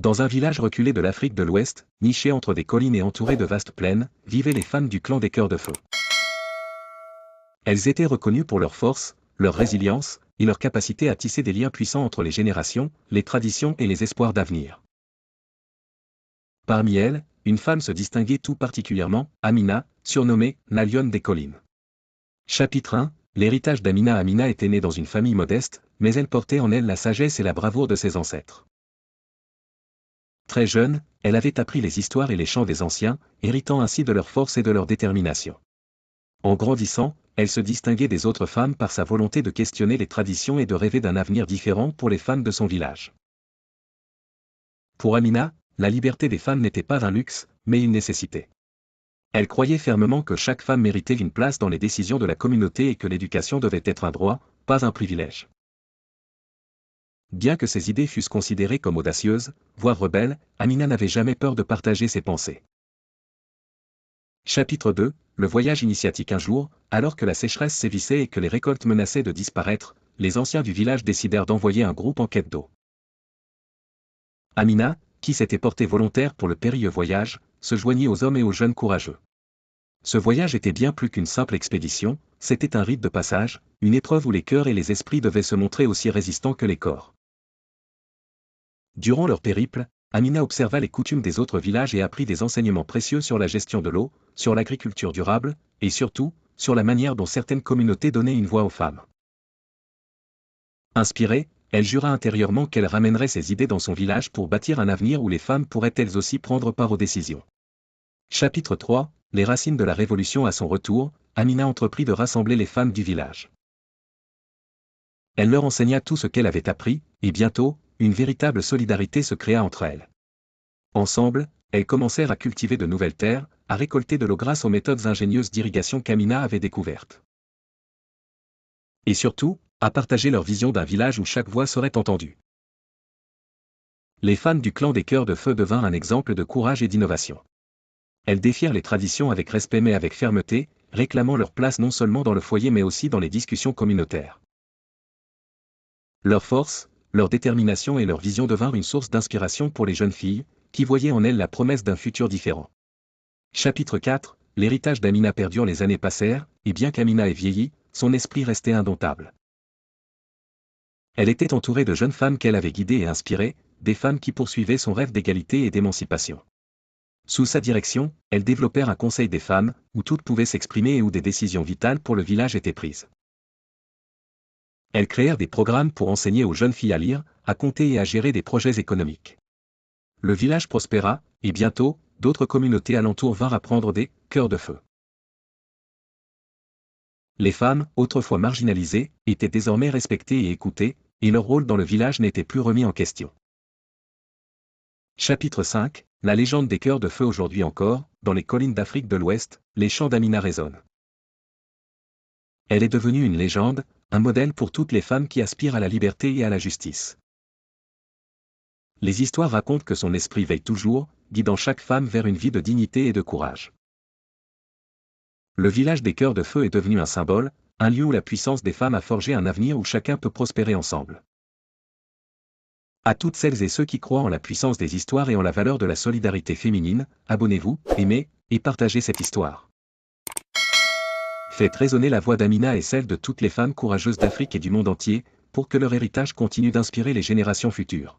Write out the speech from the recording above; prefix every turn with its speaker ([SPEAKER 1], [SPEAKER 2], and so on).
[SPEAKER 1] Dans un village reculé de l'Afrique de l'Ouest, niché entre des collines et entouré de vastes plaines, vivaient les femmes du clan des Cœurs de Feu. Elles étaient reconnues pour leur force, leur résilience, et leur capacité à tisser des liens puissants entre les générations, les traditions et les espoirs d'avenir. Parmi elles, une femme se distinguait tout particulièrement, Amina, surnommée « la lionne des collines ». Chapitre 1. L'héritage d'Amina. Amina était née dans une famille modeste, mais elle portait en elle la sagesse et la bravoure de ses ancêtres. Très jeune, elle avait appris les histoires et les chants des anciens, héritant ainsi de leur force et de leur détermination. En grandissant, elle se distinguait des autres femmes par sa volonté de questionner les traditions et de rêver d'un avenir différent pour les femmes de son village. Pour Amina, la liberté des femmes n'était pas un luxe, mais une nécessité. Elle croyait fermement que chaque femme méritait une place dans les décisions de la communauté et que l'éducation devait être un droit, pas un privilège. Bien que ses idées fussent considérées comme audacieuses, voire rebelles, Amina n'avait jamais peur de partager ses pensées. Chapitre 2. Le voyage initiatique. Un jour, alors que la sécheresse sévissait et que les récoltes menaçaient de disparaître, les anciens du village décidèrent d'envoyer un groupe en quête d'eau. Amina, qui s'était portée volontaire pour le périlleux voyage, se joignit aux hommes et aux jeunes courageux. Ce voyage était bien plus qu'une simple expédition, c'était un rite de passage, une épreuve où les cœurs et les esprits devaient se montrer aussi résistants que les corps. Durant leur périple, Amina observa les coutumes des autres villages et apprit des enseignements précieux sur la gestion de l'eau, sur l'agriculture durable, et surtout, sur la manière dont certaines communautés donnaient une voix aux femmes. Inspirée, elle jura intérieurement qu'elle ramènerait ses idées dans son village pour bâtir un avenir où les femmes pourraient elles aussi prendre part aux décisions. Chapitre 3. Les racines de la Révolution. À son retour, Amina entreprit de rassembler les femmes du village. Elle leur enseigna tout ce qu'elle avait appris, et bientôt, une véritable solidarité se créa entre elles. Ensemble, elles commencèrent à cultiver de nouvelles terres, à récolter de l'eau grâce aux méthodes ingénieuses d'irrigation qu'Amina avait découvertes. Et surtout, à partager leur vision d'un village où chaque voix serait entendue. Les femmes du clan des Cœurs de Feu devinrent un exemple de courage et d'innovation. Elles défièrent les traditions avec respect mais avec fermeté, réclamant leur place non seulement dans le foyer mais aussi dans les discussions communautaires. Leur force, leur détermination et leur vision devinrent une source d'inspiration pour les jeunes filles, qui voyaient en elles la promesse d'un futur différent. Chapitre 4. L'héritage d'Amina. Perdure. Les années passèrent, et bien qu'Amina ait vieilli, son esprit restait indomptable. Elle était entourée de jeunes femmes qu'elle avait guidées et inspirées, des femmes qui poursuivaient son rêve d'égalité et d'émancipation. Sous sa direction, elles développèrent un conseil des femmes, où toutes pouvaient s'exprimer et où des décisions vitales pour le village étaient prises. Elles créèrent des programmes pour enseigner aux jeunes filles à lire, à compter et à gérer des projets économiques. Le village prospéra, et bientôt, d'autres communautés alentour vinrent à prendre des « cœurs de feu ». Les femmes, autrefois marginalisées, étaient désormais respectées et écoutées, et leur rôle dans le village n'était plus remis en question. Chapitre 5. La légende des Cœurs de Feu. Aujourd'hui encore, dans les collines d'Afrique de l'Ouest, les chants d'Amina résonnent. Elle est devenue une légende, un modèle pour toutes les femmes qui aspirent à la liberté et à la justice. Les histoires racontent que son esprit veille toujours, guidant chaque femme vers une vie de dignité et de courage. Le village des Cœurs de Feu est devenu un symbole, un lieu où la puissance des femmes a forgé un avenir où chacun peut prospérer ensemble. À toutes celles et ceux qui croient en la puissance des histoires et en la valeur de la solidarité féminine, abonnez-vous, aimez, et partagez cette histoire. Faites résonner la voix d'Amina et celle de toutes les femmes courageuses d'Afrique et du monde entier, pour que leur héritage continue d'inspirer les générations futures.